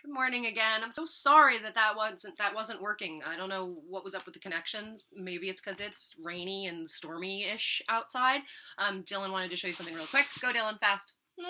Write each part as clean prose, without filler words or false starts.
Good morning again. I'm so sorry that wasn't working. I don't know what was up with the connections. Maybe it's because it's rainy and stormy-ish outside. Dylan wanted to show you something real quick. Go, Dylan, fast. This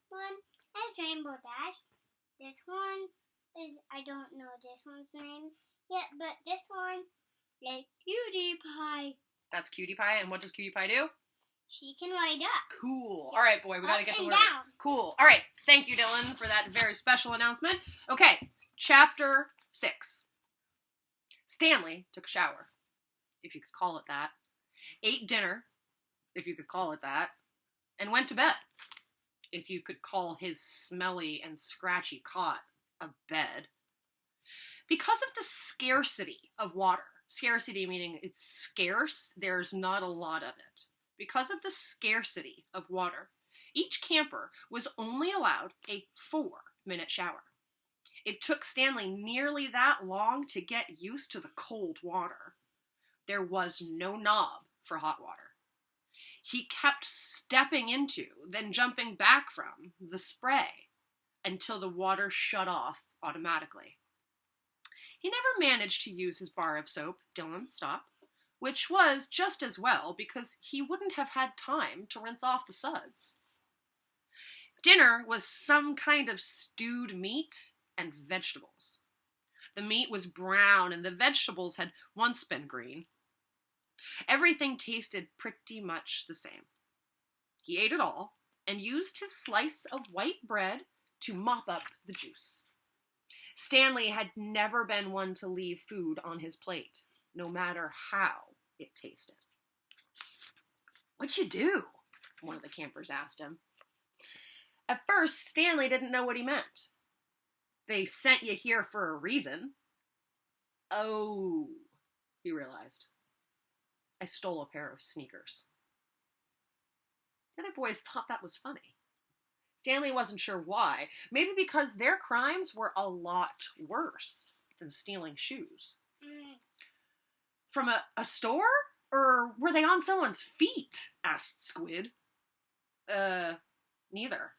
one has Rainbow Dash. This one is, I don't know this one's name yet, but this one is Cutie Pie. That's Cutie Pie, and what does Cutie Pie do? She can ride up. Cool. All right, boy, we gotta get to and learn. down. Cool. All right, thank you, Dylan, for that very special announcement. Okay, chapter 6. Stanley took a shower, if you could call it that, ate dinner, if you could call it that, and went to bed, if you could call his smelly and scratchy cot a bed. Because of the scarcity of water, scarcity meaning it's scarce, there's not a lot of it. Because of the scarcity of water, each camper was only allowed a 4-minute shower. It took Stanley nearly that long to get used to the cold water. There was no knob for hot water. He kept stepping into, then jumping back from, the spray until the water shut off automatically. He never managed to use his bar of soap. Dylan, stop. Which was just as well because he wouldn't have had time to rinse off the suds. Dinner was some kind of stewed meat and vegetables. The meat was brown and the vegetables had once been green. Everything tasted pretty much the same. He ate it all and used his slice of white bread to mop up the juice. Stanley had never been one to leave food on his plate, no matter how it tasted. "What'd you do?" one of the campers asked him. At first, Stanley didn't know what he meant. "They sent you here for a reason." "Oh," he realized. "I stole a pair of sneakers." The other boys thought that was funny. Stanley wasn't sure why. Maybe because their crimes were a lot worse than stealing shoes. "From a store? Or were they on someone's feet?" asked Squid. Neither,"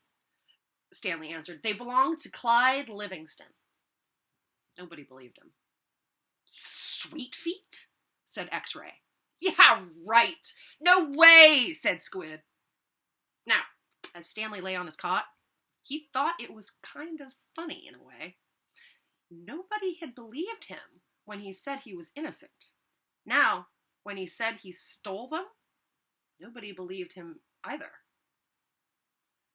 Stanley answered. "They belonged to Clyde Livingston." Nobody believed him. "Sweet feet?" said X-Ray. "Yeah, right. No way," said Squid. Now, as Stanley lay on his cot, he thought it was kind of funny in a way. Nobody had believed him when he said he was innocent. Now, when he said he stole them, nobody believed him either.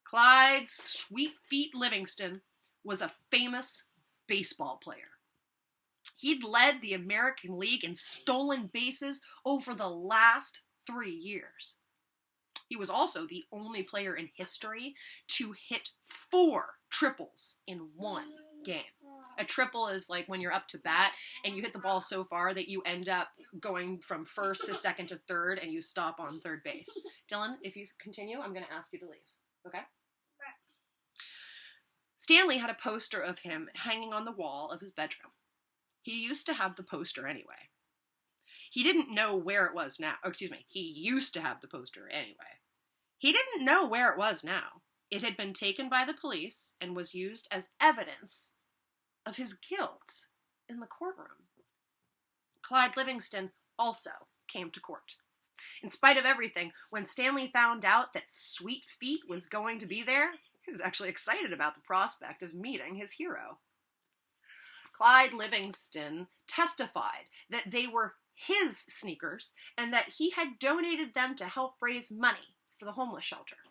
Clyde Sweet Feet Livingston was a famous baseball player. He'd led the American League in stolen bases over the last 3 years. He was also the only player in history to hit 4 triples in one game. A triple is like when you're up to bat and you hit the ball so far that you end up going from first to second to third and you stop on third base. Dylan, if you continue, I'm going to ask you to leave. Okay? Stanley had a poster of him hanging on the wall of his bedroom. He used to have the poster anyway. He didn't know where it was now. He used to have the poster anyway. He didn't know where it was now. It had been taken by the police and was used as evidence of his guilt in the courtroom. Clyde Livingston also came to court. In spite of everything, when Stanley found out that Sweet Feet was going to be there, he was actually excited about the prospect of meeting his hero. Clyde Livingston testified that they were his sneakers and that he had donated them to help raise money for the homeless shelter.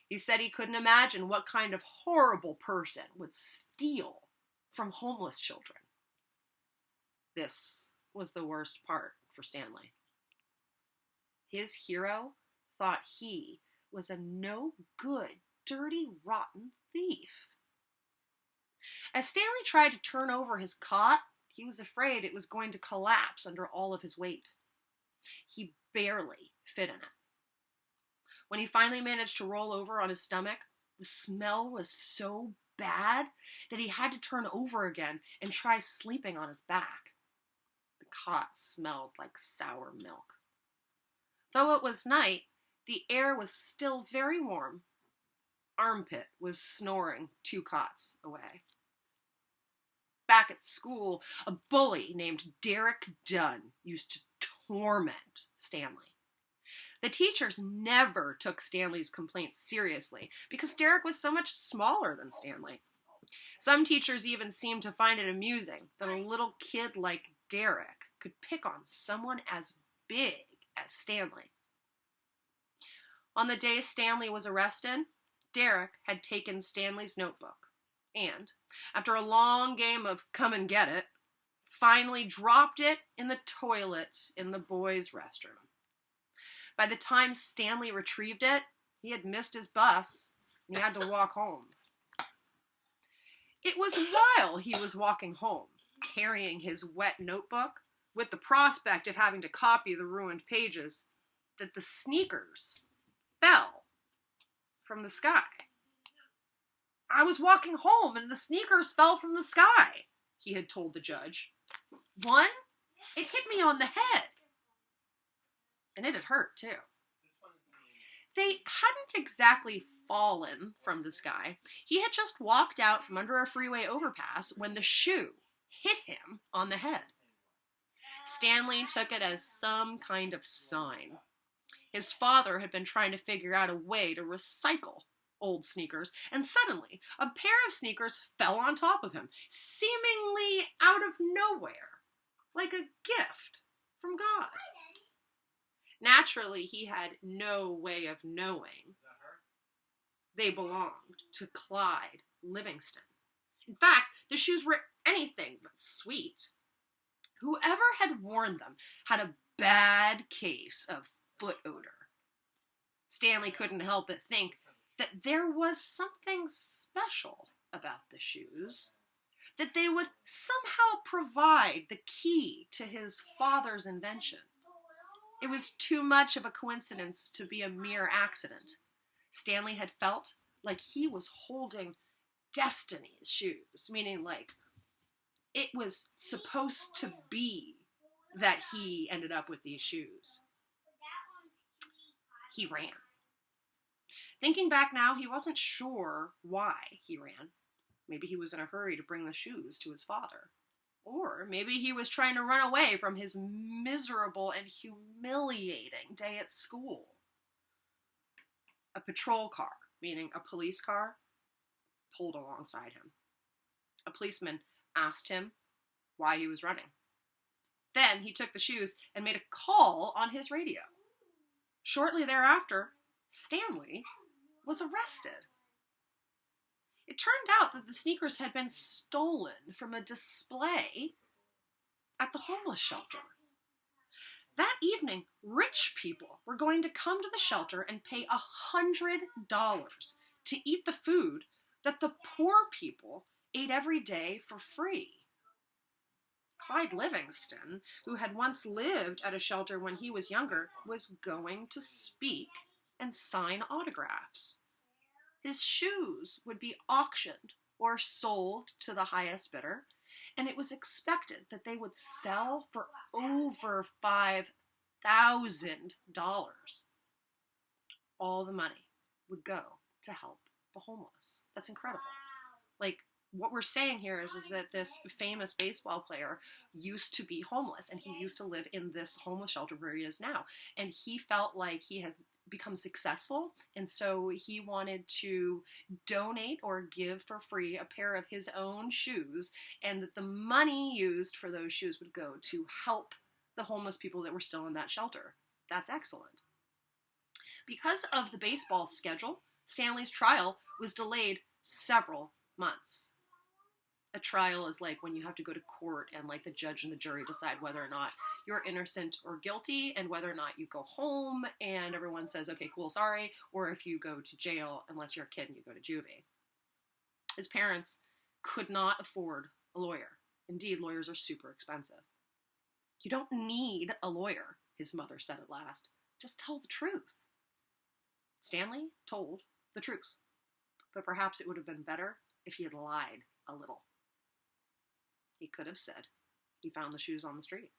He said he couldn't imagine what kind of horrible person would steal from homeless children. This was the worst part for Stanley. His hero thought he was a no-good, dirty, rotten thief. As Stanley tried to turn over his cot, he was afraid it was going to collapse under all of his weight. He barely fit in it. When he finally managed to roll over on his stomach, the smell was so bad that he had to turn over again and try sleeping on his back. The cot smelled like sour milk. Though it was night, the air was still very warm. armpit was snoring 2 cots away. Back at school, a bully named Derek Dunn used to torment Stanley. The teachers never took Stanley's complaints seriously because Derek was so much smaller than Stanley. Some teachers even seemed to find it amusing that a little kid like Derek could pick on someone as big as Stanley. On the day Stanley was arrested, Derek had taken Stanley's notebook and, after a long game of come and get it, finally dropped it in the toilet in the boys' restroom. By the time Stanley retrieved it, he had missed his bus and he had to walk home. It was while he was walking home, carrying his wet notebook, with the prospect of having to copy the ruined pages, that the sneakers fell from the sky. "I was walking home and the sneakers fell from the sky," he had told the judge. "One, it hit me on the head. And it had hurt, too." They hadn't exactly fallen from the sky. He had just walked out from under a freeway overpass when the shoe hit him on the head. Stanley took it as some kind of sign. His father had been trying to figure out a way to recycle old sneakers, and suddenly a pair of sneakers fell on top of him, seemingly out of nowhere, like a gift from God. Naturally, he had no way of knowing they belonged to Clyde Livingston. In fact, the shoes were anything but sweet. Whoever had worn them had a bad case of foot odor. Stanley couldn't help but think that there was something special about the shoes, that they would somehow provide the key to his father's invention. It was too much of a coincidence to be a mere accident. Stanley had felt like he was holding destiny's shoes, meaning like it was supposed to be that he ended up with these shoes. He ran. Thinking back now, he wasn't sure why he ran. Maybe he was in a hurry to bring the shoes to his father. Or maybe he was trying to run away from his miserable and humiliating day at school. A patrol car, meaning a police car, pulled alongside him. A policeman asked him why he was running. Then he took the shoes and made a call on his radio. Shortly thereafter, Stanley was arrested. It turned out that the sneakers had been stolen from a display at the homeless shelter. That evening, rich people were going to come to the shelter and pay $100 to eat the food that the poor people ate every day for free. Clyde Livingston, who had once lived at a shelter when he was younger, was going to speak and sign autographs. His shoes would be auctioned or sold to the highest bidder, and it was expected that they would sell for over $5,000. All the money would go to help the homeless. That's incredible. Like, what we're saying here is that this famous baseball player used to be homeless, and he used to live in this homeless shelter where he is now. And he felt like he had become successful, and so he wanted to donate or give for free a pair of his own shoes, and that the money used for those shoes would go to help the homeless people that were still in that shelter. That's excellent. Because of the baseball schedule, Stanley's trial was delayed several months. A trial is like when you have to go to court and like the judge and the jury decide whether or not you're innocent or guilty, and whether or not you go home and everyone says, okay, cool, sorry, or if you go to jail unless you're a kid and you go to juvie. His parents could not afford a lawyer. Indeed, lawyers are super expensive. You don't need a lawyer, his mother said at last. Just tell the truth. Stanley told the truth, but perhaps it would have been better if he had lied a little. He could have said he found the shoes on the street.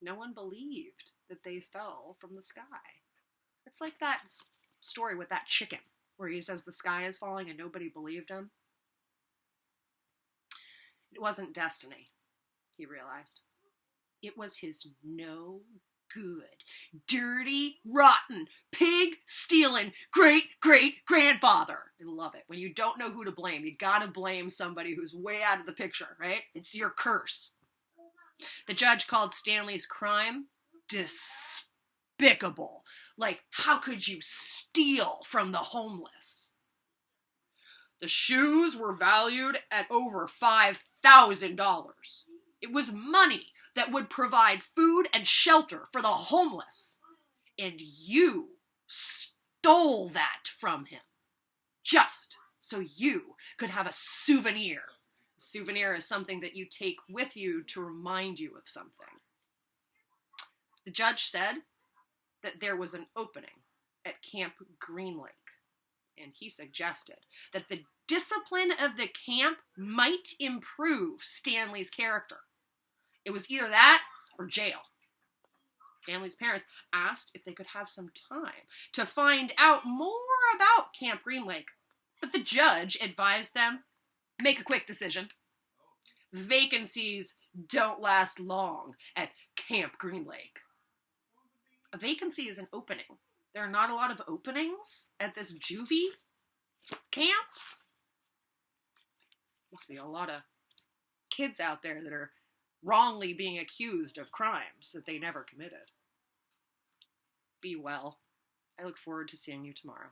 No one believed that they fell from the sky. It's like that story with that chicken where he says the sky is falling and nobody believed him? It wasn't destiny, he realized. It was his no good, dirty, rotten, pig-stealing great-great-grandfather. I love it. When you don't know who to blame, you gotta blame somebody who's way out of the picture, right? It's your curse. The judge called Stanley's crime despicable. Like, how could you steal from the homeless? The shoes were valued at over $5,000. It was money that would provide food and shelter for the homeless. And you stole that from him. Just so you could have a souvenir. A souvenir is something that you take with you to remind you of something. The judge said that there was an opening at Camp Green Lake, and he suggested that the discipline of the camp might improve Stanley's character. It was either that or jail. Stanley's parents asked if they could have some time to find out more about Camp Green Lake, but the judge advised them, make a quick decision. Vacancies don't last long at Camp Green Lake. A vacancy is an opening. There are not a lot of openings at this juvie camp. Must be a lot of kids out there that are wrongly being accused of crimes that they never committed. Be well. I look forward to seeing you tomorrow.